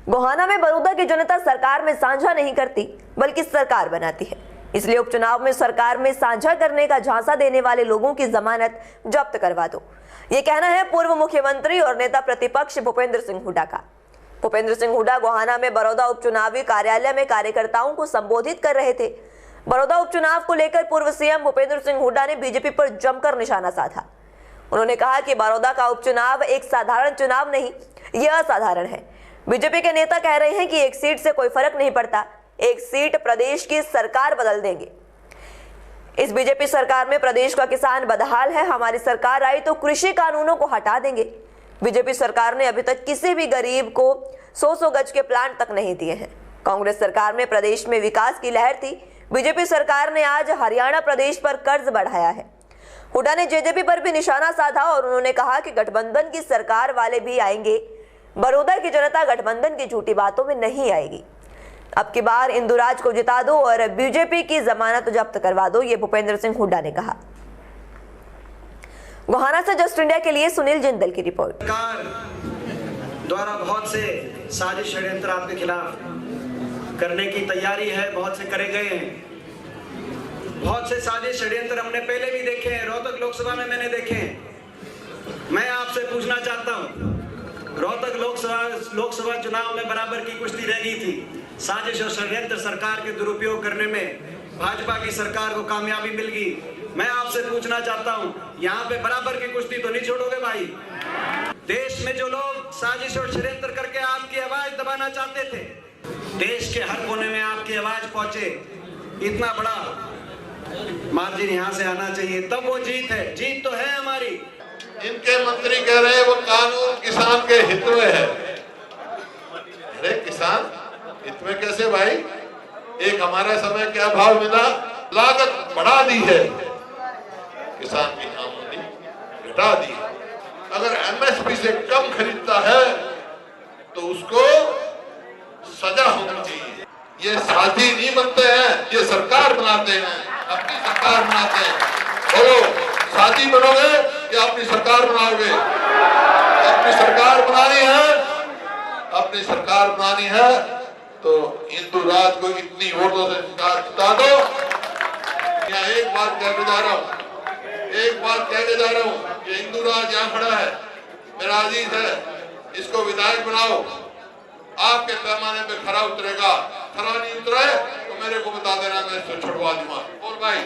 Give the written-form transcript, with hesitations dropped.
गोहाना में बड़ौदा की जनता सरकार में साझा नहीं करती बल्कि सरकार बनाती है, इसलिए उपचुनाव में सरकार में साझा करने का झांसा देने वाले लोगों की जमानत जब्त करवा दो। ये कहना है पूर्व मुख्यमंत्री और नेता प्रतिपक्ष भूपेंद्र सिंह हुड्डा का। भूपेंद्र सिंह हुड्डा गोहाना में बड़ौदा उपचुनावी कार्यालय में कार्यकर्ताओं को संबोधित कर रहे थे। बड़ौदा उपचुनाव को लेकर पूर्व सीएम भूपेंद्र सिंह हुड्डा ने बीजेपी पर जमकर निशाना साधा। उन्होंने कहा कि बड़ौदा का उपचुनाव एक साधारण चुनाव नहीं, यह असाधारण है। बीजेपी के नेता कह रहे हैं कि एक सीट से कोई फर्क नहीं पड़ता, एक सीट प्रदेश की सरकार बदल देंगे। इस बीजेपी सरकार में प्रदेश का किसान बदहाल है, हमारी सरकार आई तो कृषि कानूनों को हटा देंगे। बीजेपी सरकार ने अभी तक किसी भी गरीब को 100 गज के प्लांट तक नहीं दिए हैं। कांग्रेस सरकार में प्रदेश में विकास की लहर थी, बीजेपी सरकार ने आज हरियाणा प्रदेश पर कर्ज बढ़ाया है। हुड्डा ने जेजेपी पर भी निशाना साधा और उन्होंने कहा कि गठबंधन की सरकार वाले भी आएंगे, बड़ौदा की जनता गठबंधन की झूठी बातों में नहीं आएगी। अब की बार इंदुराज को जिता दो और बीजेपी की जमानत जब्त करवा दो, ये भूपेंद्र सिंह हुड्डा ने कहा। गोहाना से जस्ट इंडिया के लिए सुनील जिंदल की रिपोर्ट। सरकार द्वारा बहुत से साजिश षड्यंत्र आपके खिलाफ करने की तैयारी है, बहुत से करे गए हैं। बहुत से साजिश षड्यंत्र हमने पहले भी देखे हैं, रोहतक लोकसभा में मैंने देखे हैं। मैं आपसे पूछना चाहता हूं, रोहतक लोकसभा चुनाव में बराबर की कुश्ती रह गई थी। साजिश और षड्यंत्र सरकार के दुरुपयोग करने में भाजपा की सरकार को कामयाबी मिल गई। मैं आपसे पूछना चाहता हूं, यहाँ पे बराबर की कुश्ती तो नहीं छोड़ोगे भाई? देश में जो लोग साजिश और षड्यंत्र करके आपकी आवाज दबाना चाहते थे, देश के हर कोने में आपकी आवाज पहुंचे, इतना बड़ा मार्जिन यहाँ से आना चाहिए, तब वो जीत है। जीत तो है हमारी। इनके मंत्री कह रहे हैं वो कानून किसान के हित में है। अरे किसान हित में कैसे भाई? एक हमारे समय क्या भाव मिला, लागत बढ़ा दी है, किसान की आमदनी घटा दी है। अगर एमएसपी से कम खरीदता है तो उसको सजा होनी चाहिए। ये साथी नहीं बनते हैं, ये सरकार बनाते हैं, अपनी सरकार बनाते हैं। बोलो साथी बनोगे या अपनी सरकार बनाओगे? अपनी सरकार बनानी है, अपनी सरकार बनानी है तो इंदुराज को इतनी वोटों से जिता दो। या एक बात कहने जा रहा हूँ, कि इंदुराज यहाँ खड़ा है, मेरा अजीज है, इसको विधायक बनाओ। आपके पैमाने पे खरा उतरेगा, खरा नहीं उतरे तो मेरे को बता देना, मैं इसको छुड़वा दूंगा। और भाई